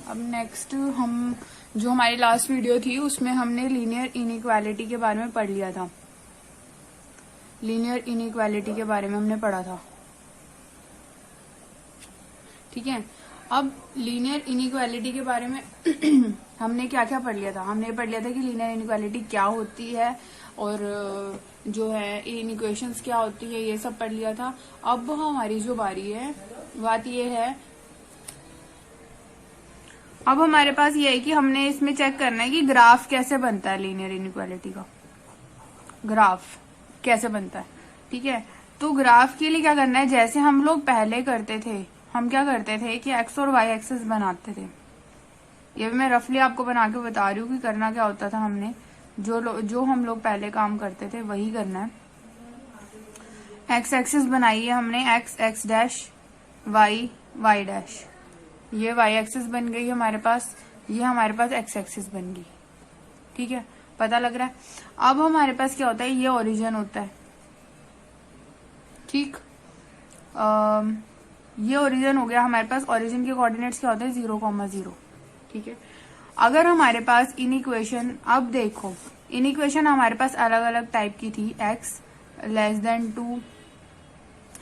अब नेक्स्ट हम जो हमारी लास्ट वीडियो थी उसमें हमने लीनियर इनइक्वालिटी के बारे में पढ़ लिया था। लीनियर इनइक्वालिटी के बारे में हमने पढ़ा था, ठीक है। अब लीनियर इनइक्वालिटी के बारे में हमने क्या क्या पढ़ लिया था। हमने पढ़ लिया था कि लीनियर इनइक्वालिटी क्या होती है और जो है इन इक्वेशंस क्या होती है, ये सब पढ़ लिया था। अब हमारी जो बारी है बात ये है, अब हमारे पास ये है कि हमने इसमें चेक करना है कि ग्राफ कैसे बनता है। लीनियर इनइक्वालिटी का ग्राफ कैसे बनता है, ठीक है। तो ग्राफ के लिए क्या करना है, जैसे हम लोग पहले करते थे, हम क्या करते थे कि एक्स और वाई एक्सिस बनाते थे। ये भी मैं रफली आपको बना के बता रही हूँ कि करना क्या होता था। हमने जो हम लोग पहले काम करते थे वही करना है। एक्स एक्सिस बनाई है हमने, x x dash, y y dash. ये वाई एक्सिस बन गई हमारे पास, ये हमारे पास एक्स एक्सिस बन गई, ठीक है। पता लग रहा है। अब हमारे पास क्या होता है, ये ओरिजिन होता है, ठीक। ये ओरिजिन हो गया हमारे पास। ओरिजिन के कोऑर्डिनेट्स क्या होते हैं, 0,0, ठीक है। अगर हमारे पास इन इक्वेशन, अब देखो इन इक्वेशन हमारे पास अलग अलग टाइप की थी, एक्स लेस देन 2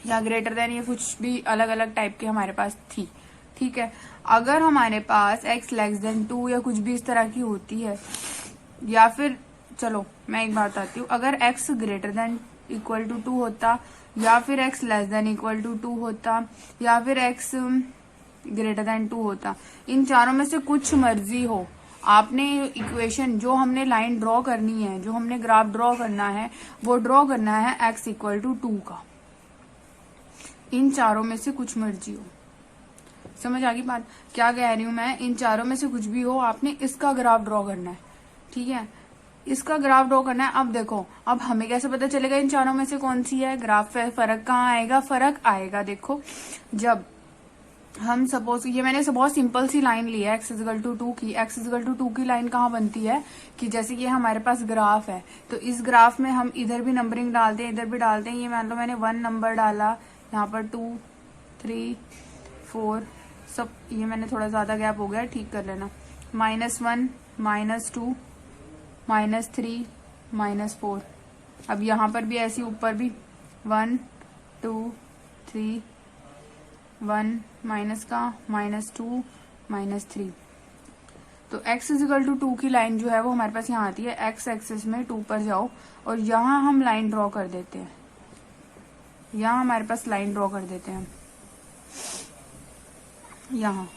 या ग्रेटर देन, ये कुछ भी अलग अलग टाइप की हमारे पास थी, ठीक है। अगर हमारे पास एक्स लेस देन 2 या कुछ भी इस तरह की होती है, या फिर चलो मैं एक बात आती हूँ, अगर x greater than equal to 2 होता, या फिर x less than equal to 2 होता, या फिर एक्स ग्रेटर देन 2 होता, इन चारों में से कुछ मर्जी हो, आपने इक्वेशन जो हमने लाइन ड्रॉ करनी है, जो हमने ग्राफ ड्रॉ करना है, वो ड्रॉ करना है एक्स इक्वल टू 2 का। इन चारों में से कुछ मर्जी हो। समझ आ गई बात क्या कह रही हूं मैं? इन चारों में से कुछ भी हो, आपने इसका ग्राफ ड्रॉ करना है, ठीक है। इसका ग्राफ ड्रॉ करना है। अब देखो, अब हमें कैसे पता चलेगा इन चारों में से कौन सी है? ग्राफ पे फर्क कहाँ आएगा? फर्क आएगा देखो, जब हम सपोज, ये मैंने बहुत सिंपल सी लाइन ली है एक्स इजगल टू 2 की। एक्स इजगल टू 2 की लाइन कहाँ बनती है कि जैसे ये हमारे पास ग्राफ है, तो इस ग्राफ में हम इधर भी नंबरिंग डालते हैं, इधर भी डालते हैं। ये मान लो मैंने 1 नंबर डाला, यहाँ पर 2 3 4 सब, ये मैंने थोड़ा ज्यादा गैप हो गया, ठीक कर लेना। -1 -2 -3 -4। अब यहाँ पर भी ऐसी, ऊपर भी 1 2 3 1 माइनस का -2 -3। तो x इजिकल टू 2 की लाइन जो है वो हमारे पास यहाँ आती है। x एक्सिस में 2 पर जाओ और यहाँ हम लाइन ड्रॉ कर देते हैं, यहाँ हमारे पास लाइन ड्रॉ कर देते हैं यहाँ।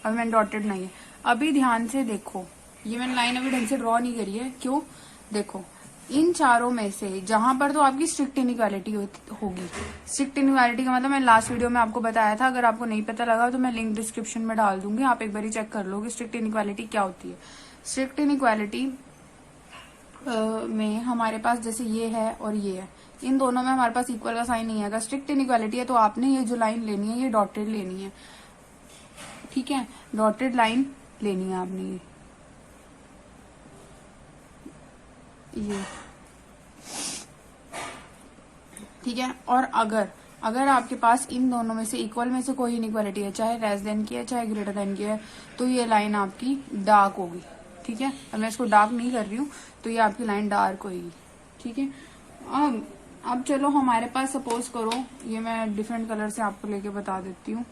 अब मैंने डॉटेड नहीं है, अभी ध्यान से देखो, ये मैंने लाइन अभी ढंग से ड्रॉ नहीं करी है। क्यों? देखो, इन चारों में से जहां पर तो आपकी स्ट्रिक्ट इनइक्वालिटी होगी। स्ट्रिक्ट इनइक्वालिटी का मतलब मैं लास्ट वीडियो में आपको बताया था, अगर आपको नहीं पता लगा तो मैं लिंक डिस्क्रिप्शन में डाल दूंगी, आप एक बार चेक कर लो कि स्ट्रिक्ट इनइक्वालिटी क्या होती है। स्ट्रिक्ट इनइक्वालिटी में हमारे पास जैसे ये है और ये है, इन दोनों में हमारे पास इक्वल का साइन नहीं आएगा। स्ट्रिक्ट इनइक्वालिटी है तो आपने ये जो लाइन लेनी है ये डॉटेड लेनी है, ठीक है। डॉटेड लाइन लेनी है आपने ये, ठीक है। और अगर आपके पास इन दोनों में से इक्वल में से कोई इनइक्वालिटी है, चाहे लेस देन की है चाहे ग्रेटर देन की है, तो ये लाइन आपकी डार्क होगी, ठीक है। अब मैं इसको डार्क नहीं कर रही हूँ, तो ये आपकी लाइन डार्क होगी, ठीक है। अब चलो हमारे पास सपोज करो, ये मैं डिफरेंट कलर से आपको लेके बता देती हूँ।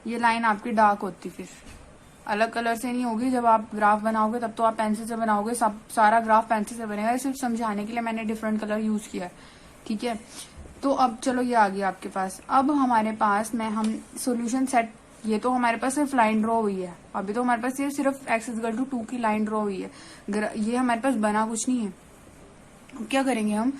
ये लाइन आपकी डार्क होती, फिर अलग कलर से नहीं होगी। जब आप ग्राफ बनाओगे तब तो आप पेंसिल से बनाओगे, सारा ग्राफ पेंसिल से बनेगा। सिर्फ समझाने के लिए मैंने डिफरेंट कलर यूज किया है, ठीक है। तो अब चलो ये आ गया आपके पास। अब हमारे पास में हम सॉल्यूशन सेट, ये तो हमारे पास सिर्फ लाइन ड्रॉ हुई है, अभी तो हमारे पास ये सिर्फ एक्स इक्वल टू 2 की लाइन ड्रॉ हुई है, ये हमारे पास बना कुछ नहीं है। क्या करेंगे हम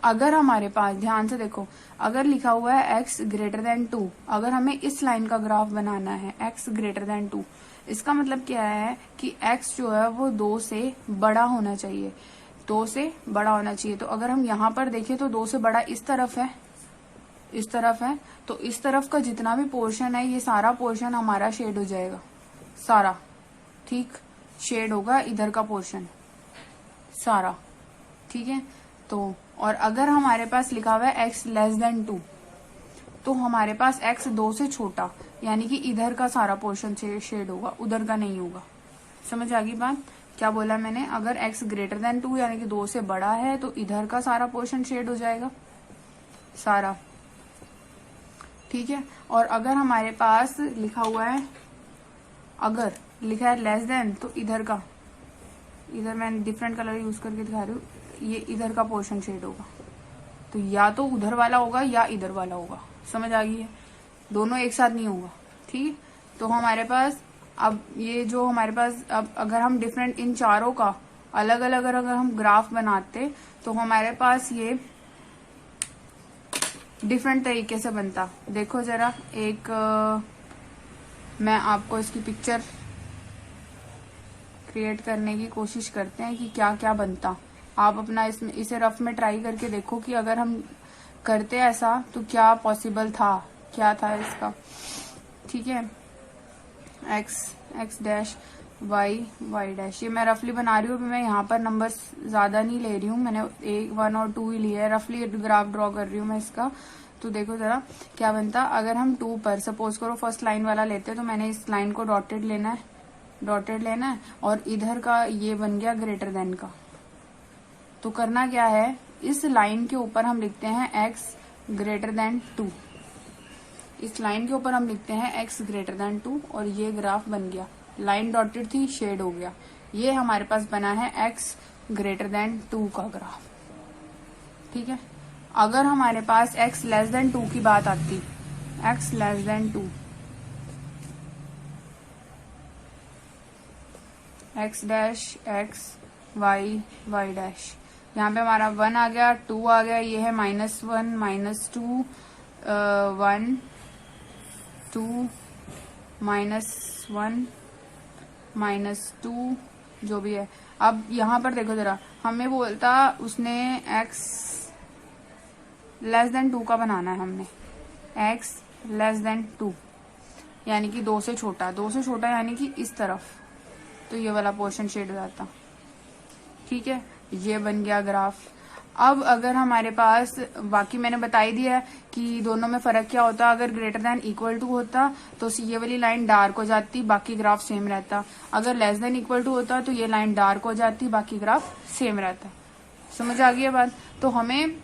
अगर हमारे पास, ध्यान से देखो, अगर लिखा हुआ है x ग्रेटर देन 2, अगर हमें इस लाइन का ग्राफ बनाना है x ग्रेटर देन 2, इसका मतलब क्या है कि x जो है वो 2 से बड़ा होना चाहिए, 2 से बड़ा होना चाहिए। तो अगर हम यहाँ पर देखें तो 2 से बड़ा इस तरफ है, इस तरफ है, तो इस तरफ का जितना भी पोर्शन है ये सारा पोर्शन हमारा शेड हो जाएगा, सारा, ठीक, शेड होगा इधर का पोर्शन सारा, ठीक है। तो और अगर हमारे पास लिखा हुआ है x लेस देन 2, तो हमारे पास x 2 से छोटा, यानी कि इधर का सारा पोर्शन शेड होगा, उधर का नहीं होगा। समझ आ गई बात? क्या बोला मैंने? अगर x ग्रेटर देन 2 यानी कि 2 से बड़ा है तो इधर का सारा पोर्शन शेड हो जाएगा सारा, ठीक है। और अगर हमारे पास लिखा हुआ है, अगर लिखा है लेस देन, तो इधर का, इधर मैं डिफरेंट कलर यूज करके दिखा रही हूँ, ये इधर का पोर्शन शेड होगा, तो या तो उधर वाला होगा या इधर वाला होगा। समझ आ गई है? दोनों एक साथ नहीं होगा, ठीक है। तो हमारे पास अब ये जो हमारे पास, अब अगर हम डिफरेंट इन चारों का अलग अलग अगर हम ग्राफ बनाते तो हमारे पास ये डिफरेंट तरीके से बनता। देखो जरा, एक मैं आपको इसकी पिक्चर क्रिएट करने की कोशिश करते हैं कि क्या क्या बनता। आप अपना इसमें इसे रफ में ट्राई करके देखो कि अगर हम करते ऐसा तो क्या पॉसिबल था, क्या था इसका, ठीक है। x डैश y डैश, ये मैं रफली बना रही हूँ। मैं यहाँ पर नंबर्स ज्यादा नहीं ले रही हूँ, मैंने 1 और 2 ही लिया है। रफली ग्राफ ड्रॉ कर रही हूँ मैं इसका। तो देखो जरा क्या बनता अगर हम 2 पर, सपोज करो फर्स्ट लाइन वाला लेते हैं, तो मैंने इस लाइन को डॉटेड लेना है और इधर का ये बन गया ग्रेटर देन का। तो करना क्या है, इस लाइन के ऊपर हम लिखते हैं x ग्रेटर देन 2, इस लाइन के ऊपर हम लिखते हैं x ग्रेटर देन 2, और ये ग्राफ बन गया। लाइन डॉटेड थी, शेड हो गया। ये हमारे पास बना है x ग्रेटर देन 2 का ग्राफ, ठीक है। अगर हमारे पास x लेस देन 2 की बात आती, x less than 2, x dash x y dash, यहाँ पे हमारा 1 आ गया, 2 आ गया, ये है -1 -2 1 2 -1 -2 जो भी है। अब यहाँ पर देखो जरा, हमें बोलता उसने x लेस देन 2 का बनाना है, हमने x लेस देन 2 यानी कि 2 से छोटा, 2 से छोटा यानी कि इस तरफ, तो ये वाला पोर्शन शेड हो जाता, ठीक है। ये बन गया ग्राफ। अब अगर हमारे पास, बाकी मैंने बता ही दिया है कि दोनों में फर्क क्या होता। अगर ग्रेटर देन इक्वल टू होता तो ये वाली लाइन डार्क हो जाती, बाकी ग्राफ सेम रहता। अगर लेस देन इक्वल टू होता तो ये लाइन डार्क हो जाती, बाकी ग्राफ सेम रहता। समझ आ गई है बात? तो हमें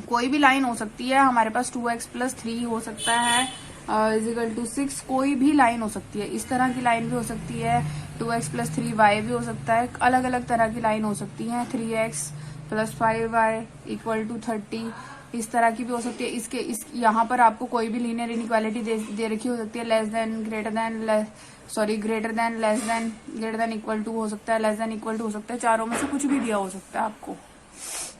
कोई भी लाइन हो सकती है, हमारे पास 2x + 3 हो सकता है = 6, कोई भी लाइन हो सकती है। इस तरह की लाइन भी हो सकती है, 2x + 3y भी हो सकता है, अलग अलग तरह की लाइन हो सकती है। 3x + 5y = 30, इस तरह की भी हो सकती है। यहाँ पर आपको कोई भी लीनियर इनइक्वालिटी दे रखी हो सकती है। Less than, greater than, less than, greater than equal to हो सकता है, लेस देन इक्वल टू हो सकता है, चारों में से कुछ भी दिया हो सकता है आपको,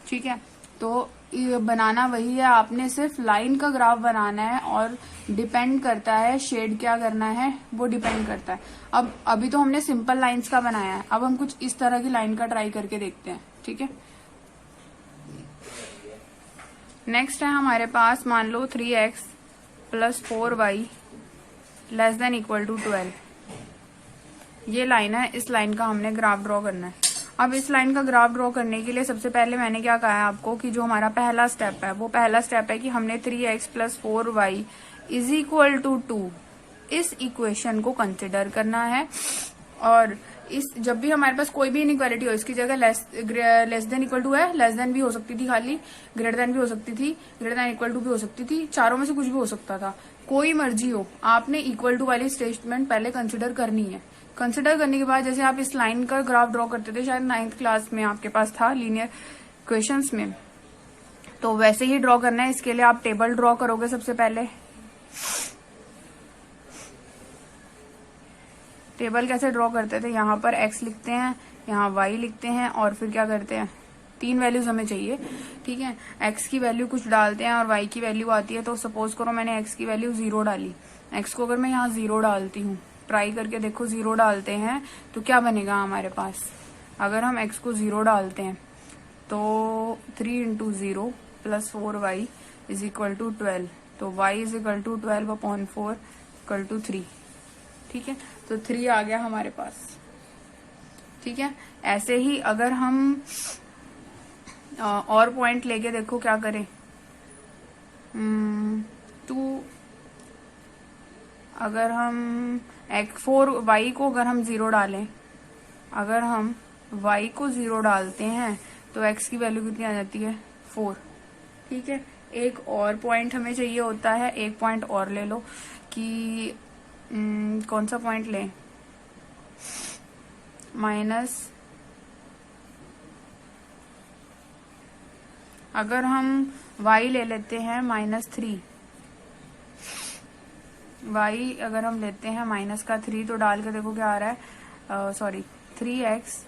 ठीक है। तो ये बनाना वही है, आपने सिर्फ लाइन का ग्राफ बनाना है, और डिपेंड करता है शेड क्या करना है, वो डिपेंड करता है। अब अभी तो हमने सिंपल लाइंस का बनाया है, अब हम कुछ इस तरह की लाइन का ट्राई करके देखते हैं, ठीक है। नेक्स्ट है हमारे पास, मान लो 3x + 4y <= 12। ये लाइन है, इस लाइन का हमने ग्राफ ड्रॉ करना है। अब इस लाइन का ग्राफ ड्रॉ करने के लिए सबसे पहले मैंने क्या कहा है आपको कि जो हमारा पहला स्टेप है, वो पहला स्टेप है कि हमने 3x + 4y = 2 इस इक्वेशन को कंसिडर करना है। और जब भी हमारे पास कोई भी इनइक्वालिटी हो, इसकी जगह लेस देन इक्वल टू है, लेस देन भी हो सकती थी खाली, ग्रेटर देन भी हो सकती थी, ग्रेटर देन इक्वल टू भी हो सकती थी, चारों में से कुछ भी हो सकता था, कोई मर्जी हो, आपने इक्वल टू वाली स्टेटमेंट पहले कंसिडर करनी है। कंसिडर करने के बाद जैसे आप इस लाइन का ग्राफ ड्रॉ करते थे, शायद 9th क्लास में आपके पास था लीनियर इक्वेशंस में, तो वैसे ही ड्रॉ करना है। इसके लिए आप टेबल ड्रॉ करोगे सबसे पहले। टेबल कैसे ड्रॉ करते थे, यहाँ पर x लिखते हैं, यहाँ y लिखते हैं, और फिर क्या करते हैं, 3 वैल्यूज हमें चाहिए, ठीक है। x की वैल्यू कुछ डालते हैं और y की वैल्यू आती है। तो सपोज करो मैंने x की वैल्यू 0 डाली, x को अगर मैं यहाँ 0 डालती हूँ, ट्राई करके देखो, 0 डालते हैं तो क्या बनेगा हमारे पास। अगर हम x को 0 डालते हैं तो 3 × 0 + 4y = 12, तो y = 12/4 = 3, ठीक है। तो 3 आ गया हमारे पास, ठीक है। ऐसे ही अगर हम और पॉइंट लेके देखो क्या करें, 2 अगर हम y को अगर हम 0 डालें, अगर हम y को 0 डालते हैं तो x की वैल्यू कितनी आ जाती है 4। ठीक है, एक और पॉइंट हमें चाहिए होता है, एक पॉइंट और ले लो कि कौन सा पॉइंट लें, माइनस, अगर हम y ले लेते हैं -3, y अगर हम लेते हैं -3 तो डाल के देखो क्या आ रहा है, सॉरी 3x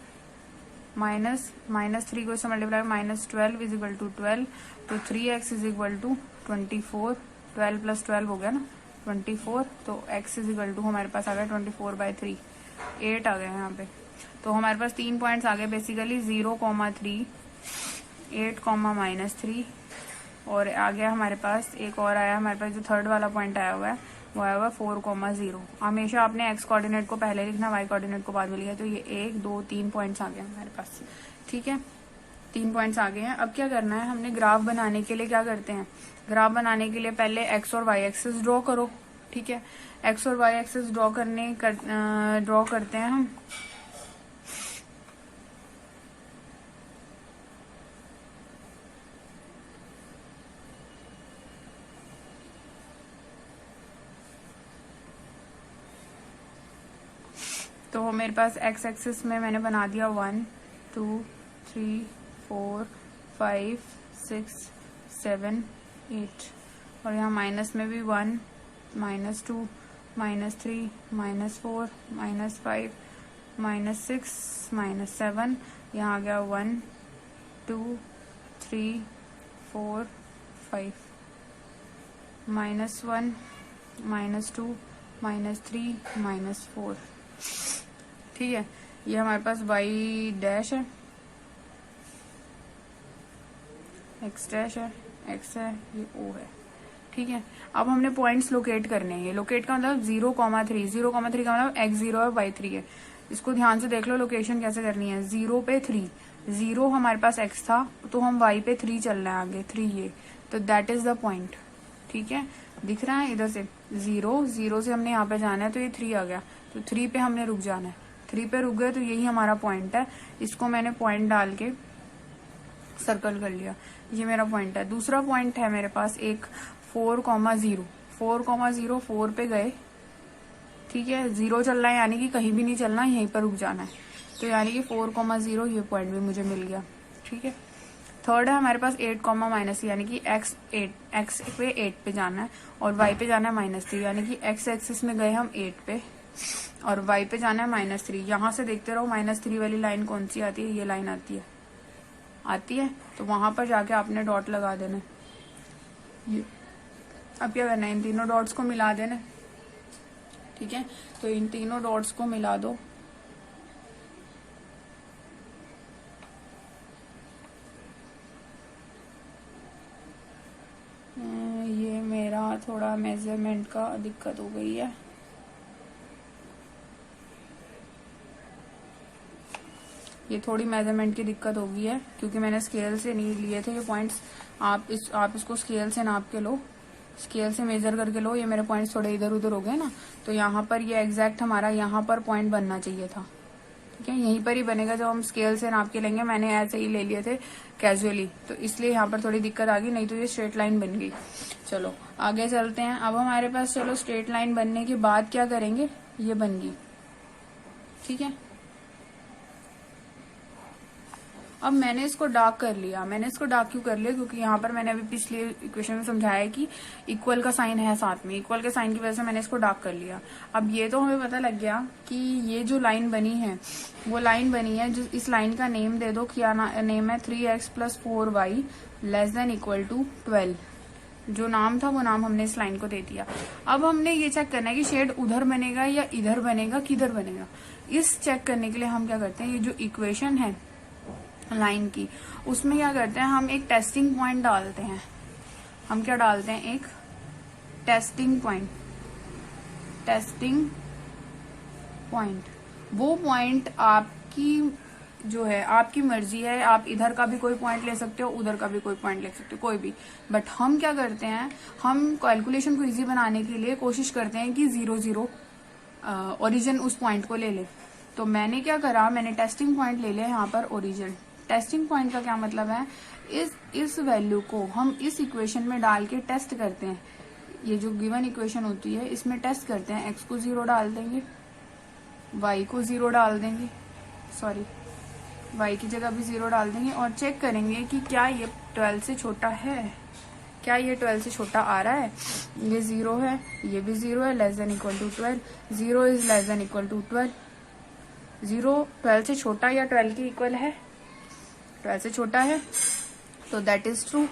-3 को इससे मल्टीप्लाई -12 इज इक्वल टू 12, तो 3x is equal to 24, 12 plus 12 हो गया ना 24, तो x इज इक्वल टू हमारे पास आ गया 24/3, 8 आ गया यहाँ पे। तो हमारे पास 3 पॉइंट्स आ गए बेसिकली, 0,3, 8, -3, और आ गया हमारे पास एक और आया, हमारे पास जो थर्ड वाला पॉइंट आया हुआ है वो आया हुआ है 4,0। हमेशा आपने x कोऑर्डिनेट को पहले लिखना, y कोऑर्डिनेट को बाद में लिखा, तो ये 1, 2, 3 पॉइंट्स आ गए हमारे पास। ठीक है, 3 पॉइंट्स आ गए हैं। अब क्या करना है, हमने ग्राफ बनाने के लिए क्या करते हैं, ग्राफ बनाने के लिए पहले x और y एक्सिस ड्रॉ करो। ठीक है, x और y एक्सिस ड्रॉ करते हैं हम। तो मेरे पास x एक्सिस में मैंने बना दिया 1, 2, 3, 4, 5, 6, 7, 8, और यहाँ माइनस में भी 1, -2, -3, -4, -5, -6, -7, यहाँ आ गया 1, 2, 3, 4, 5, -1, -2, -3, -4। ठीक है, ये हमारे पास y डैश है, x डैश है, x है, ये o है। ठीक है, अब हमने पॉइंट्स लोकेट करने हैं। लोकेट का मतलब 0,3, 0,3 का मतलब x0 है, y3 है। इसको ध्यान से देख लो, लोकेशन कैसे करनी है। 0 पे 3, 0 हमारे पास x था तो हम y पे 3 चलना है आगे, 3 ये, तो दैट इज द पॉइंट। ठीक है, दिख रहा है इधर से 0 से हमने यहाँ पे जाना है, तो ये 3 आ गया, तो 3 पे हमने रुक जाना है। 3 पे रुक गए तो यही हमारा पॉइंट है, इसको मैंने पॉइंट डाल के सर्कल कर लिया, ये मेरा पॉइंट है। दूसरा पॉइंट है मेरे पास एक 4,0, 4,0, 4 पे गए। ठीक है, 0 चलना है, यानी कि कहीं भी नहीं चलना, यहीं पर रुक जाना है, तो यानी कि 4,0 ये पॉइंट भी मुझे मिल गया। ठीक है, थर्ड है हमारे पास 8, -, यानी कि x पे 8 पे जाना है और y पे जाना है -3, यानी कि x एक्सिस में गए हम 8 पे और y पे जाना है -3। यहाँ से देखते रहो -3 वाली लाइन कौन सी आती है, ये लाइन आती है, तो वहां पर जाके आपने डॉट लगा देना। ये अब क्या करना है, इन तीनों डॉट्स को मिला देना। ठीक है, तो इन तीनों डॉट्स को मिला दो। ये मेरा थोड़ा मेजरमेंट का दिक्कत हो गई है, ये थोड़ी मेजरमेंट की दिक्कत हो गई है क्योंकि मैंने स्केल से नहीं लिए थे ये पॉइंट्स। आप इसको स्केल से नाप के लो, स्केल से मेजर करके लो। ये मेरे पॉइंट्स थोड़े इधर उधर हो गए ना, तो यहाँ पर ये एग्जैक्ट हमारा यहाँ पर पॉइंट बनना चाहिए था। ठीक है, यहीं पर ही बनेगा जब हम स्केल से नाप के लेंगे। मैंने ऐसे ही ले लिए थे कैजुअली, तो इसलिए यहाँ पर थोड़ी दिक्कत आ गई, नहीं तो ये स्ट्रेट लाइन बन गई। चलो आगे चलते हैं। अब हमारे पास चलो स्ट्रेट लाइन बनने के बाद क्या करेंगे, ये बन गई। ठीक है, अब मैंने इसको डार्क कर लिया। मैंने इसको डार्क क्यों कर लिया, क्योंकि यहाँ पर मैंने अभी पिछले इक्वेशन में समझाया है कि इक्वल का साइन है साथ में, इक्वल के साइन की वजह से मैंने इसको डार्क कर लिया। अब ये तो हमें पता लग गया कि ये जो लाइन बनी है वो लाइन बनी है, जो इस लाइन का नेम दे दो, क्या नेम है, 3x + 4y <= 12। जो नाम था वो नाम हमने इस लाइन को दे दिया। अब हमने ये चेक करना है कि शेड उधर बनेगा या इधर बनेगा, किधर बनेगा। इस चेक करने के लिए हम क्या करते हैं, ये जो इक्वेशन है लाइन की, उसमें क्या करते हैं, हम एक टेस्टिंग पॉइंट डालते हैं। हम क्या डालते हैं, एक टेस्टिंग पॉइंट। टेस्टिंग पॉइंट वो पॉइंट आपकी जो है आपकी मर्जी है, आप इधर का भी कोई पॉइंट ले सकते हो, उधर का भी कोई पॉइंट ले सकते हो, कोई भी। बट हम क्या करते हैं, हम कैलकुलेशन को इजी बनाने के लिए कोशिश करते हैं कि 0 0 ओरिजिन उस पॉइंट को ले ले। तो मैंने क्या करा, मैंने टेस्टिंग पॉइंट ले लिया यहाँ पर ओरिजिन। टेस्टिंग पॉइंट का क्या मतलब है, इस वैल्यू को हम इस इक्वेशन में डाल के टेस्ट करते हैं। ये जो गिवन इक्वेशन होती है इसमें टेस्ट करते हैं, x को 0 डाल देंगे, y को 0 डाल देंगे, सॉरी y की जगह भी 0 डाल देंगे और चेक करेंगे कि क्या ये 12 से छोटा है, क्या ये 12 से छोटा आ रहा है। ये 0 है, ये भी 0 है, less than equal to 12, 0 is less than equal to 12, 0 12 से छोटा या 12 के इक्वल है, 12 से छोटा है, तो दैट इज ट्रू।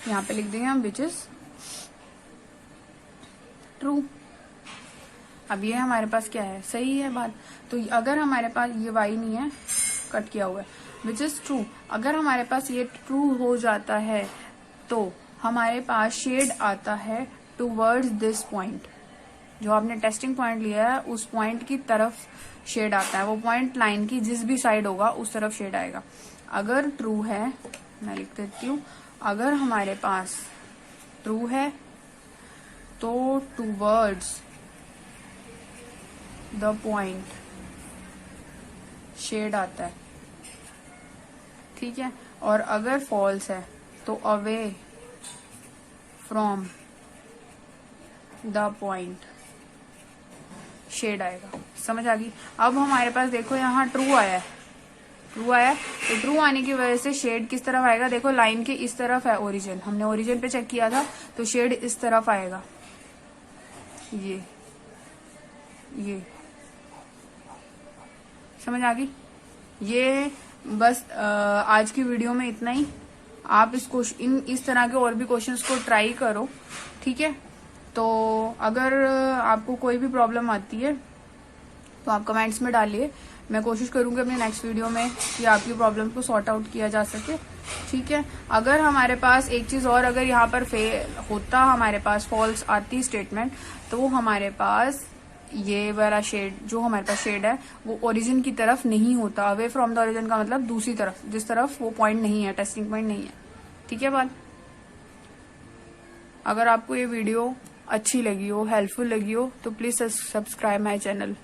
यहाँ पे लिख देंगे हम विच इज ट्रू। अब ये हमारे पास क्या है, सही है बात। तो अगर हमारे पास ये y नहीं है, कट किया हुआ है, विच इज ट्रू, अगर हमारे पास ये ट्रू हो जाता है तो हमारे पास शेड आता है टूवर्ड्स दिस पॉइंट। जो आपने टेस्टिंग पॉइंट लिया है उस पॉइंट की तरफ शेड आता है, वो पॉइंट लाइन की जिस भी साइड होगा उस तरफ शेड आएगा। अगर ट्रू है, मैं लिख देती हूँ, अगर हमारे पास ट्रू है तो टूवर्ड्स द पॉइंट शेड आता है, ठीक है। और अगर फॉल्स है तो away from the point shade आएगा। समझ आ गई। अब हमारे पास देखो यहाँ ट्रू आया है, ट्रू आया, तो ट्रू आने की वजह से शेड किस तरफ आएगा, देखो लाइन के इस तरफ है ओरिजिन, हमने ओरिजिन पे चेक किया था, तो शेड इस तरफ आएगा, ये समझ आ गई। ये बस आज की वीडियो में इतना ही। आप इस तरह के और भी क्वेश्चंस को ट्राई करो, ठीक है। तो अगर आपको कोई भी प्रॉब्लम आती है तो आप कमेंट्स में डालिए, मैं कोशिश करूंगी अपने नेक्स्ट वीडियो में कि आपकी प्रॉब्लम को सॉर्ट आउट किया जा सके, ठीक है। अगर हमारे पास एक चीज और, अगर यहाँ पर फेल होता, हमारे पास फॉल्स आती स्टेटमेंट, तो हमारे पास ये वाला शेड, जो हमारे पास शेड है वो ओरिजिन की तरफ नहीं होता। अवे फ्रॉम द ओरिजिन का मतलब दूसरी तरफ, जिस तरफ वो पॉइंट नहीं है, टेस्टिंग पॉइंट नहीं है, ठीक है बात। अगर आपको ये वीडियो अच्छी लगी हो, हेल्पफुल लगी हो, तो प्लीज सब्सक्राइब माई चैनल।